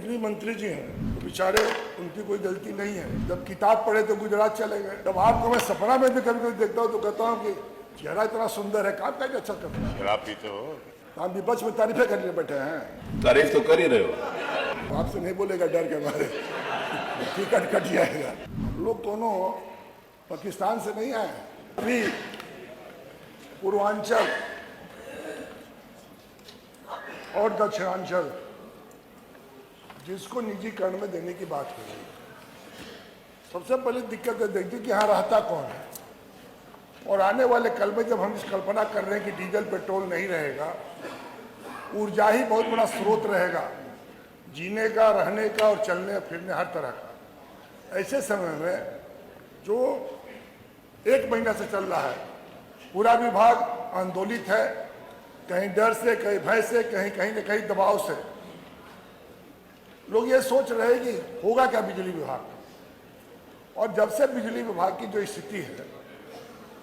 बिजली मंत्री जी हैं तो बेचारे उनकी कोई गलती नहीं है। जब किताब पढ़े तो गुजरात चले गए। जब आपको मैं सपना में भी कभी कभी देखता हूँ तो कहता हूँ कि चेहरा इतना सुंदर है, काम कैसे अच्छा करता है। शराब पीते हो? हम विपक्ष में तारीफें करने बैठे हैं। तारीफ तो कर ही रहे हो। आपसे नहीं बोलेगा डर के मारे, टिकट कट जाएगा। लोग दोनों पाकिस्तान से नहीं आए। अभी पूर्वांचल और दक्षिणांचल जिसको निजीकरण में देने की बात हो रही है, सबसे पहले दिक्कत है देखिए कि यहाँ रहता कौन है। और आने वाले कल में जब हम इस कल्पना कर रहे हैं कि डीजल पेट्रोल नहीं रहेगा, ऊर्जा ही बहुत बड़ा स्रोत रहेगा जीने का, रहने का और चलने फिरने हर तरह का, ऐसे समय में जो एक महीना से चल रहा है पूरा विभाग आंदोलित है, कहीं डर से, कहीं भय से, कहीं न कहीं दबाव से। लोग ये सोच रहे हैं कि होगा क्या बिजली विभाग। और जब से बिजली विभाग की जो स्थिति है,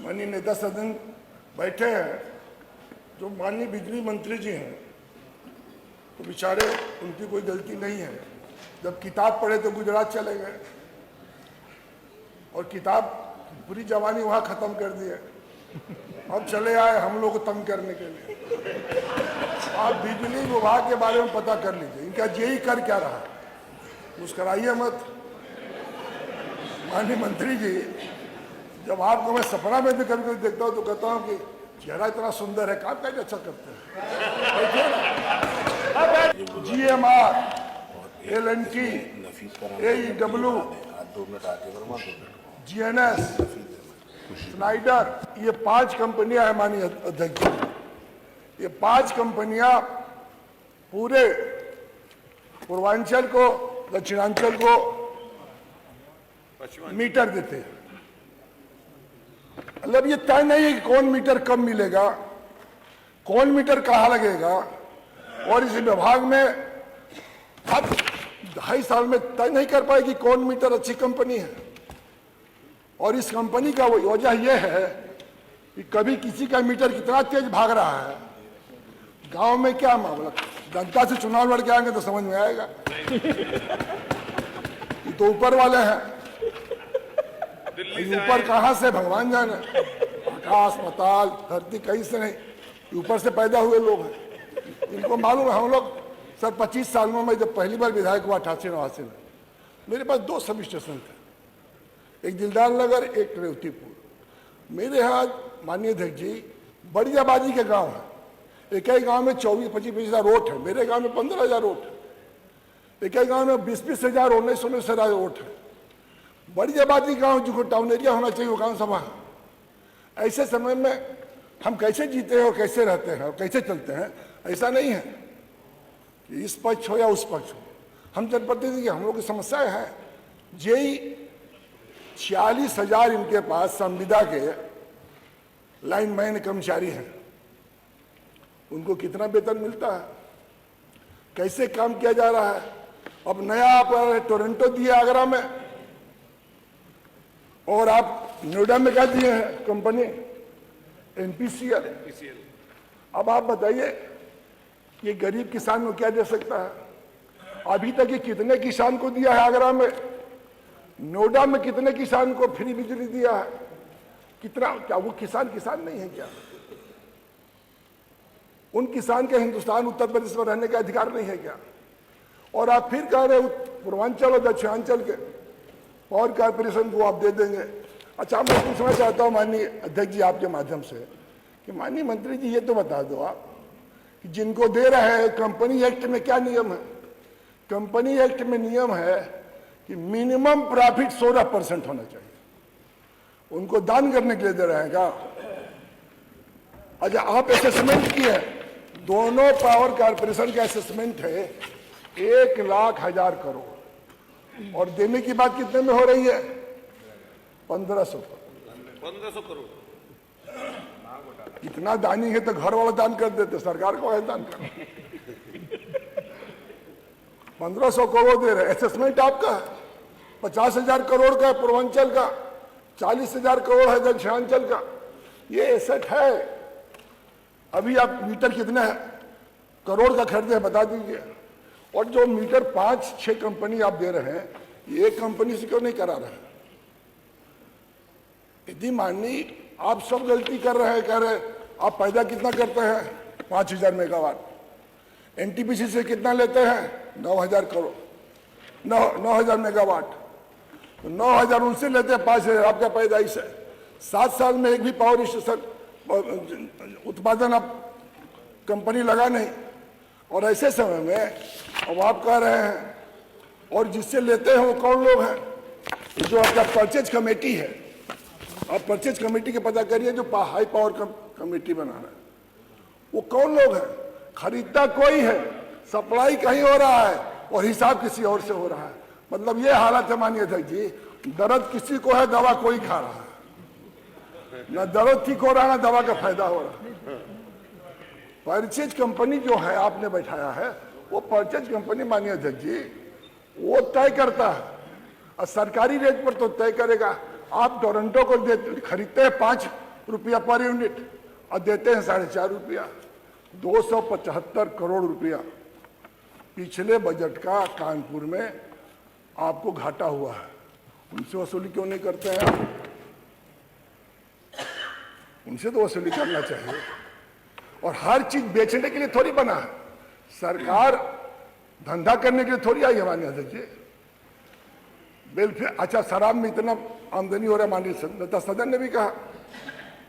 माननीय नेता सदन बैठे हैं, जो माननीय बिजली मंत्री जी हैं तो बेचारे उनकी कोई गलती नहीं है। जब किताब पढ़े तो गुजरात चले गए और किताब पूरी जवानी वहाँ ख़त्म कर दी है। अब चले आए हम लोग को तंग करने के लिए। आप बिजली विभाग के बारे में पता कर लीजिए, इनका जेई कर क्या रहा है। मुस्कराइए मत माननीय मंत्री जी। जब आपको मैं सपना में भी कभी कभी देखता हूँ तो कहता हूँ कि चेहरा इतना सुंदर है, काम कैसे अच्छा करते हैं। GMR, L&T, AEW, GNS, Snyder, ये 5 कंपनियां हैं माननीय अध्यक्ष। ये 5 कंपनियां पूरे पूर्वांचल को, दक्षिणांचल को मीटर देते हैं। मतलब ये तय नहीं है कि कौन मीटर कब मिलेगा, कौन मीटर कहाँ लगेगा। और इस विभाग में अब 2.5 साल में तय नहीं कर पाएगी कौन मीटर अच्छी कंपनी है। और इस कंपनी का वजह यह है कि कभी किसी का मीटर कितना तेज भाग रहा है, गांव में क्या मामला, जनता से चुनाव लड़ के आएंगे तो समझ में आएगा। ये तो ऊपर वाले हैं, ऊपर कहां से भगवान जाने, आकाश पाताल धरती कहीं से नहीं, ऊपर से पैदा हुए लोग हैं। इनको मालूम है। हम लोग सर 25 साल में, मैं जब पहली बार विधायक हुआ 88-89 में, मेरे पास 2 सब स्टेशन थे, एक दिलदार नगर, एक रेवतीपुर। मेरे यहाँ माननीय अध्यक्ष जी बड़ी आबादी के गांव हैं। एक ही गांव में 24-25 हज़ार वोट है, मेरे गांव में 15,000 वोट है। एक ही गांव में 20-20 हज़ार, 19 हज़ार वोट है। बड़ी आबादी गांव जो टाउन एरिया होना चाहिए वो गाँव सभा है। ऐसे समय में हम कैसे जीते हैं और कैसे रहते हैं और कैसे चलते हैं, ऐसा नहीं है कि इस पक्ष हो या उस पक्ष हो। हम जनप्रतिनिधि, हम लोग की समस्याएं हैं। जेई 46,000 इनके पास संविदा के लाइनमैन कर्मचारी हैं। उनको कितना वेतन मिलता है, कैसे काम किया जा रहा है। अब नया आप टोरंटो दिए आगरा में, और आप नोएडा में क्या दिए हैं कंपनी NPCL। अब आप बताइए ये गरीब किसान को क्या दे सकता है। अभी तक ये कितने किसान को दिया है आगरा में, नोएडा में कितने किसान को फ्री बिजली दिया है, कितना। क्या वो किसान नहीं है क्या? उन किसान के हिंदुस्तान उत्तर प्रदेश में रहने का अधिकार नहीं है क्या? और आप फिर कह रहे हो पूर्वांचल और दक्षिणांचल के पावर कारपोरेशन को आप दे देंगे। अच्छा, मैं पूछना चाहता हूँ माननीय अध्यक्ष जी आपके माध्यम से कि माननीय मंत्री जी ये तो बता दो आप कि जिनको दे रहे हैं, कंपनी एक्ट में क्या नियम है। कंपनी एक्ट में नियम है कि मिनिमम प्रॉफिट 16% होना चाहिए। उनको दान करने के लिए दे रहे हैं क्या? अच्छा, आप असेसमेंट किए, दोनों पावर कारपोरेशन का असेसमेंट है 1,00,000 करोड़, और देने की बात कितने में हो रही है? 1,500 करोड़। इतना दानी है तो घर वाला दान कर देते, सरकार को है दान करना। 1,500 करोड़ दे रहे। असेसमेंट आपका 50,000 करोड़ का है पूर्वांचल का, 40,000 करोड़ है दक्षिणांचल का। ये एसेट है। अभी आप मीटर कितने करोड़ का खरीदे बता दीजिए। और जो मीटर 5-6 कंपनी आप दे रहे हैं, ये एक कंपनी से क्यों नहीं करा रहे हैं? यदि माननीय आप सब गलती कर रहे हैं, कह रहे आप पैदा कितना करते हैं? 5000 मेगावाट। एनटीपीसी से कितना लेते हैं? 9000 करोड़, 9000 मेगावाट। तो 9000 उनसे लेते हैं, 5000 आपका पैदाइश है। 7 साल में एक भी पावर स्टेशन उत्पादन आप कंपनी लगा नहीं। और ऐसे समय में अब आप कह रहे हैं, और जिससे लेते हैं वो कौन लोग हैं? जो आपका परचेज कमेटी है, आप परचेज कमेटी के पता करिए, जो हाई पावर कमेटी बना रहा है, वो कौन लोग हैं? खरीदता कोई है, सप्लाई कहीं हो रहा है और हिसाब किसी और से हो रहा है। मतलब ये हालत है माननीय अध्यक्ष जी, दर्द किसी को है, दवा कोई खा रहा है। न दर्द ठीक हो रहा है, न दवा का फायदा हो रहा है। परचेज कंपनी जो है आपने बैठाया है, वो परचेज कंपनी माननीय अध्यक्ष जी वो तय करता है, और सरकारी रेट पर तो तय करेगा। आप टोरंटो को खरीदते हैं 5 रुपया पर यूनिट और देते हैं 4.5 रुपया। 275 करोड़ रुपया पिछले बजट का कानपुर में आपको घाटा हुआ है। उनसे वसूली क्यों नहीं करते हैं आप? उनसे तो वसूली करना चाहिए। और हर चीज बेचने के लिए थोड़ी बना है, सरकार धंधा करने के लिए थोड़ी आई है माननीय अध्यक्ष जी। वेलफेयर, अच्छा शराब में इतना आमदनी हो रहा है, माननीय नेता सदन ने भी कहा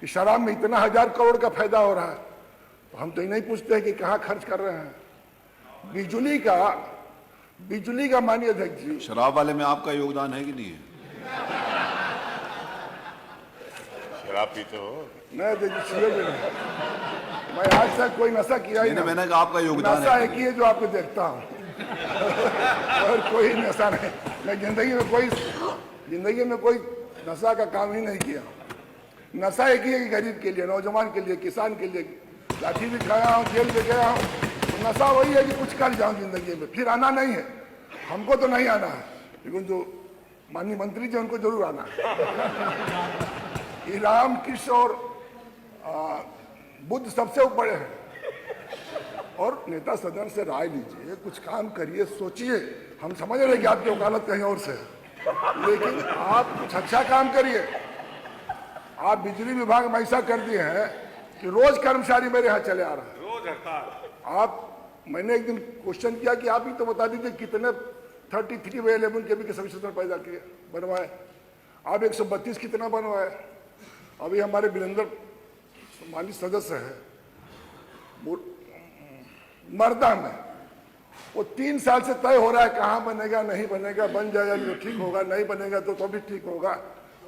कि शराब में इतना 1000 करोड़ का फायदा हो रहा है। तो हम तो ये नहीं पूछते हैं कि कहाँ खर्च कर रहे हैं। बिजली का माननीय अध्यक्ष जी, शराब वाले में आपका योगदान है कि नहीं है? शराब पीते हो? नहीं अध्यक्ष जी, मैं आज तक कोई नशा किया ही नहीं। मैंने कहा आपका योगदान नशा एक ही है जो आपको देखता हूँ और कोई नशा नहीं। मैं जिंदगी में कोई नशा का काम ही नहीं किया। नशा एक ही है कि गरीब के लिए, नौजवान के लिए, किसान के लिए। लाठी भी खाया हूँ, जेल भी गया हूँ। तो नशा वही है कि कुछ कर जाऊँ जिंदगी में, फिर आना नहीं है। हमको तो नहीं आना है, लेकिन जो माननीय मंत्री जी उनको जरूर आना है। राम कृष्ण और बुद्ध सबसे ऊपर है। और नेता सदन से राय लीजिए, कुछ काम करिए, सोचिए। हम समझ रहे कि आपकी वकालत कहीं और से है, लेकिन आप कुछ अच्छा काम करिए। आप बिजली विभाग में ऐसा कर दिए हैं कि रोज कर्मचारी मेरे यहाँ चले आ रहा है, रोज हड़ताल। मैंने एक दिन क्वेश्चन किया कि आप ही तो बता दीजिए कितने 33/11 केवी के सबस्टेशन पैदा किए, बनवाए। आप 132 कितना बनवाए? अभी हमारे वीरेंद्र माननीय सदस्य है मर्दा में, वो 3 साल से तय हो रहा है कहाँ बनेगा, नहीं बनेगा, बन जाएगा तो ठीक होगा, नहीं बनेगा तो भी ठीक होगा,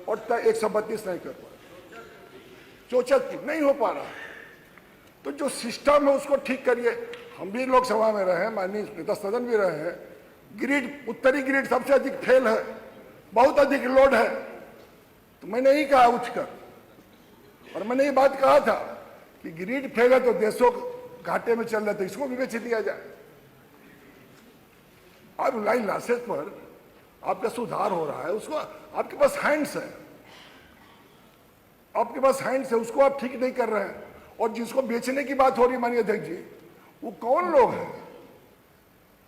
और तय 132 नहीं कर पा रहा। चौचक नहीं हो पा रहा। तो जो सिस्टम है उसको ठीक करिए। हम भी लोकसभा में रहे, माननीय नेता सदन भी रहे हैं। ग्रिड, उत्तरी ग्रिड सबसे अधिक फेल है, बहुत अधिक लोड है। तो मैंने ही कहा उठकर, और मैंने ये बात कहा था कि ग्रिड फेल है तो देशों घाटे में चल रहे, तो इसको भी बेच दिया जाए। अब लाइन लॉसेस पर आपका सुधार हो रहा है, उसको आपके पास हैंड्स है, आपके पास हैंड्स है, उसको आप ठीक नहीं कर रहे हैं। और जिसको बेचने की बात हो रही माननीय अध्यक्ष जी, वो कौन लोग हैं?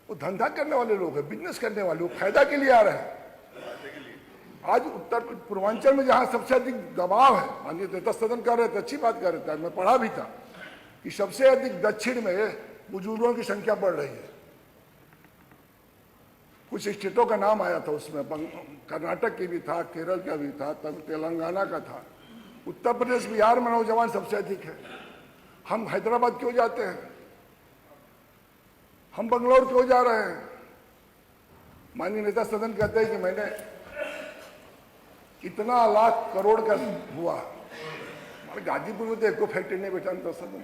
वो धंधा करने वाले लोग हैं, बिजनेस करने वाले, वो फायदा के लिए आ रहे हैं। आज उत्तर पूर्वांचल में जहां सबसे अधिक दबाव है, माननीय नेता सदन कर रहे थे, अच्छी बात कर रहे थे, मैं पढ़ा भी था कि सबसे अधिक दक्षिण में बुजुर्गों की संख्या बढ़ रही है। कुछ स्टेटों का नाम आया था उसमें, कर्नाटक की भी था, केरल का भी था, तेलंगाना का था। उत्तर प्रदेश, बिहार में नौजवान सबसे अधिक है। हम हैदराबाद क्यों जाते हैं? हम बंगलौर क्यों जा रहे हैं? माननीय नेता सदन कहते हैं कि मैंने इतना लाख करोड़ का हुआ। हमारे गाजीपुर में तो एक फैक्ट्री नहीं बैठा नेता सदन।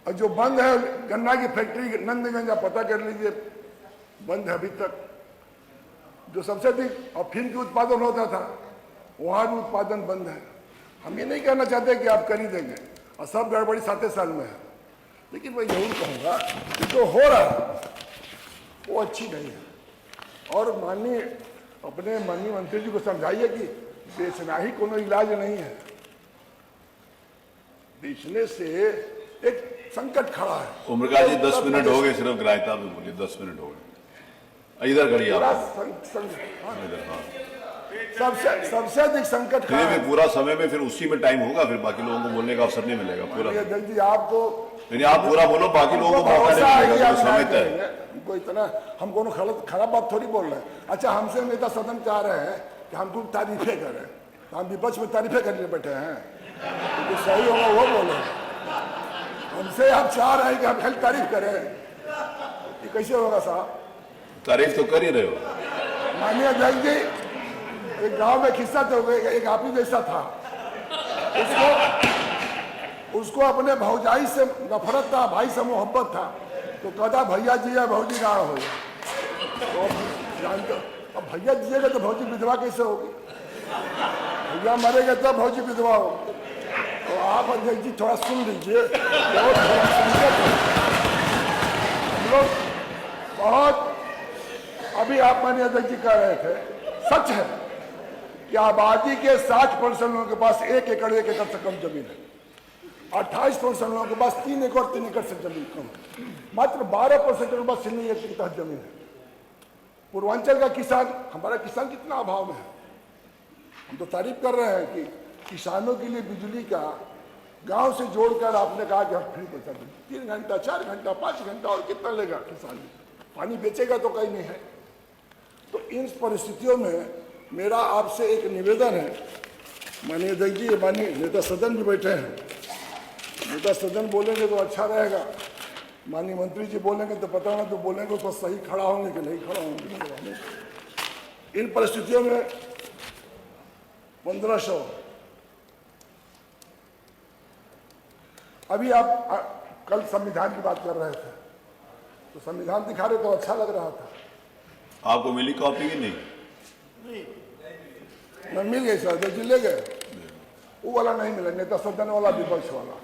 और जो बंद है गन्ना की फैक्ट्री नंदगंज, पता कर लीजिए, बंद है अभी तक। जो सबसे अधिक अफीम की उत्पादन होता था, वहां भी उत्पादन बंद है। हम ये नहीं कहना चाहते कि आप कर ही देंगे, और सब गड़बड़ी 7 साल में है, लेकिन मैं जरूर कहूंगा कि जो हो रहा है वो अच्छी नहीं है। और अपने माननीय मंत्री जी को समझाइए कि बेचना ही कोनो इलाज नहीं है। बेचने से एक संकट खड़ा है। उम्रका जी 10 मिनट हो गए, सिर्फ ग्राह्यता में बोलिए, 10 मिनट हो गए। इधर खड़िए पूरा आप, इधर। हाँ, सबसे अधिक संकट खड़ा फिर है। भी पूरा समय में फिर उसी में टाइम होगा, फिर बाकी लोगों को बोलने का अवसर नहीं मिलेगा पूरा। ये अध्यक्ष जी आपको नहीं, आप पूरा बोलो, बाकी लोगों को मौका भरोसा नहीं है कि मिलेगा, आप तो समय न्याय तय। करेंगे। हमको इतना हम कोनो खराब बात थोड़ी बोल रहे हैं। अच्छा, हमसे नेता सदन चाह रहे हैं कि हम तुम तारीफें करें, तो हम विपक्ष में तारीफें करने बैठे हैं, तो सही होगा वो बोले। हमसे आप चाह रहे हैं कि हम खाली तारीफ करें, ये कैसे होगा साहब? तारीफ तो कर ही रहे हो। माननीय अध्यक्ष जी, एक गांव में किस्सा तो एक आप ही जैसा था, उसको अपने भौजाई से नफरत था, भाई से मोहब्बत था, तो कहता भैया जी या भौजी गाँव हो। तो जानते अब भैया जिएगा तो भौजी विधवा कैसे होगी? भैया मरेगा तब भौजी विधवा होगी। तो आप अध्यक्ष जी थोड़ा सुन लीजिए। हम लोग बहुत अभी आप माननीय अध्यक्ष जी कह रहे थे, सच है कि आबादी के 60% लोगों के पास 1 एकड़ से कम जमीन है। 28% लोगों के पास 3 एकड़ से जमीन कम है। मात्र 12% लोगों के पास 3 एकड़ के तहत जमीन है। पूर्वांचल का किसान, हमारा किसान कितना अभाव में है। हम तो तारीफ कर रहे हैं कि किसानों के लिए बिजली का गांव से जोड़कर आपने कहा कि हम फ्री पहुंचा दें। 3 घंटा, 4 घंटा, 5 घंटा, और कितना लेगा किसान? पानी बेचेगा तो कहीं नहीं है। तो इन परिस्थितियों में मेरा आपसे एक निवेदन है, माननीय अध्यक्ष जी, माननीय नेता सदन भी बैठे हैं, नेता सदन बोलेंगे तो अच्छा रहेगा, माननीय मंत्री जी बोलेंगे तो पता ना, तो बोलेंगे तो सही खड़ा होंगे कि नहीं खड़ा होंगे। इन परिस्थितियों में 1500 अभी आप कल संविधान की बात कर रहे थे, तो संविधान दिखा रहे तो अच्छा लग रहा था। आपको मिली कॉपी की नहीं? मैं मिल गई सर, अध्यक्ष जी ले गए। वो वाला नहीं मिला, नेता सदन वाला, विपक्ष वाला,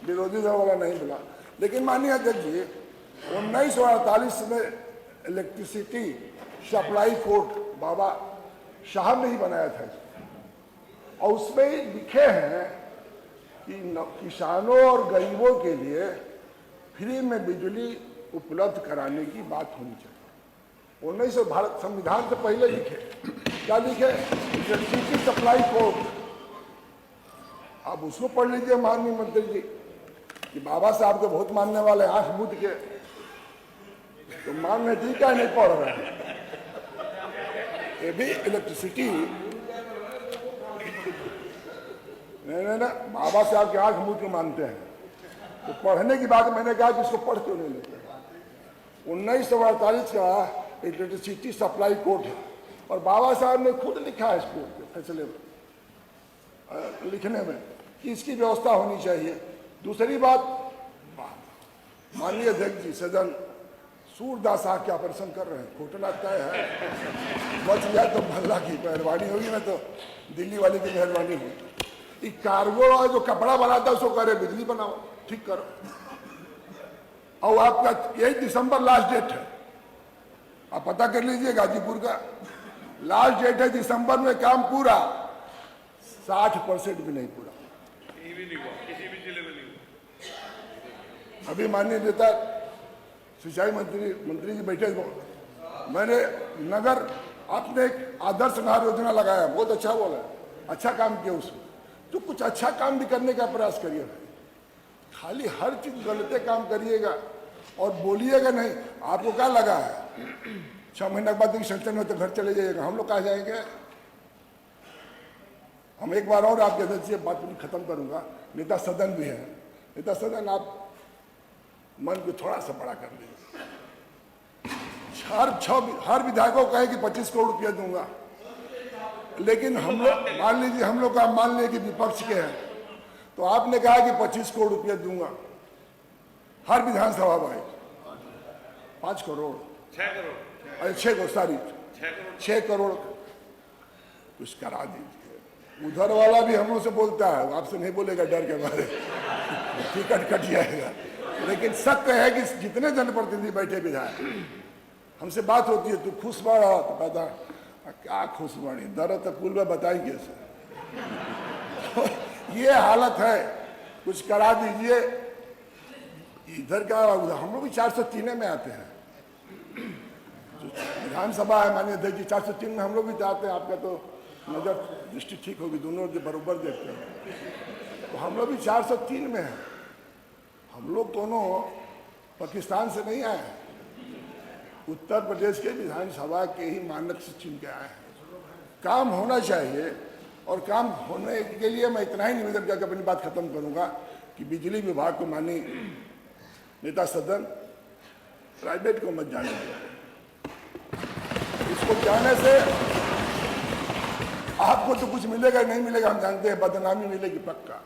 विरोधी दल वाला नहीं मिला। लेकिन माननीय अध्यक्ष जी, 1948 में इलेक्ट्रिसिटी सप्लाई कोड बाबा साहब ने ही बनाया था, और उसमें लिखे हैं कि किसानों और गरीबों के लिए फ्री में बिजली उपलब्ध कराने की बात होनी चाहिए। 1900 भारत संविधान से पहले लिखे, क्या लिखे? Electricity supply code. आप उसको पढ़ लीजिए माननीय मंत्री जी, कि बाबा साहब को बहुत मानने वाले, आंख मूंद के तो मानने ठीक है, नहीं पढ़ रहे हैं। ये भी इलेक्ट्रिसिटी नहीं ना, बाबा साहब के आंख मूंद के मानते हैं। तो पढ़ने की बात मैंने कहा कि इसको पढ़ क्यों नहीं लेते? 1948 का इलेक्ट्रिसिटी सप्लाई कोड है, और बाबा साहब ने खुद लिखा है इस कोड के फैसले में, लिखने में, कि इसकी व्यवस्था होनी चाहिए। दूसरी बात, माननीय अध्यक्ष जी, सदन सूरदास साहब के ऑपरेशन कर रहे हैं, घोटना तय है, बच गया तो भल्ला की मेहरबानी होगी, ना तो दिल्ली वाले की मेहरबानी होगी। कार्गो वाला जो कपड़ा बनाता है उसको करे बिजली बनाओ, ठीक करो। और आपका 1 दिसंबर लास्ट डेट है, आप पता कर लीजिए, गाजीपुर का लास्ट डेट है दिसंबर में, काम पूरा 60% भी नहीं पूरा, किसी भी जिले में नहीं हुआ। अभी माननीय नेता सिंचाई मंत्री जी बैठे, मैंने नगर आपने एक आदर्श नहर योजना लगाया, बहुत अच्छा बोला, अच्छा काम किया उसमें। तो कुछ अच्छा काम भी करने का प्रयास करिए, खाली हर चीज गलते काम करिएगा और बोलिएगा नहीं। आपको क्या लगा है 6 महीने के बाद सेंटर में तो घर चले जाइएगा? हम लोग कहाँ जाएंगे? हम एक बार और आपके अध्यक्ष से बात खत्म करूंगा, नेता सदन भी है, नेता सदन आप मन को थोड़ा सा बड़ा कर लीजिए। हर विधायकों को कहे कि 25 करोड़ रुपया दूंगा, लेकिन हम लोग मान लीजिए, हम लोग का मान लिया कि विपक्ष के हैं, तो आपने कहा कि 25 करोड़ रुपया दूंगा हर विधानसभा में। 5 करोड़, 6 करोड़, अरे 6 करोड़, सॉरी 6 करोड़ कुछ करा दीजिए। उधर वाला भी हम लोग से बोलता है, आपसे नहीं बोलेगा डर के मारे, टिकट कट जाएगा। लेकिन सत्य है कि जितने जनप्रतिनिधि बैठे विधायक, हमसे बात होती है, तू खुश बाड़ा, तो कहता क्या खुश बाड़ी, दर्द तो कुल में बताई कैसे। ये हालत है, कुछ करा दीजिए। इधर का हम लोग भी 403 में आते हैं। विधानसभा है माननीय अध्यक्ष जी, 403 में हम लोग भी आते हैं। आपका तो नजर दृष्टि ठीक होगी, दोनों बरोबर देखते हैं। तो हम लोग भी 403 में हैं। हम लोग दोनों पाकिस्तान से नहीं आए हैं, उत्तर प्रदेश के विधानसभा के ही मानक से चुन के आए हैं। काम होना चाहिए, और काम होने के लिए मैं इतना ही निवेदन करके अपनी बात खत्म करूंगा कि बिजली विभाग को माननीय नेता सदन प्राइवेट को मत जाने दें। इसको जाने से आपको तो कुछ मिलेगा नहीं मिलेगा हम जानते हैं, बदनामी मिलेगी पक्का।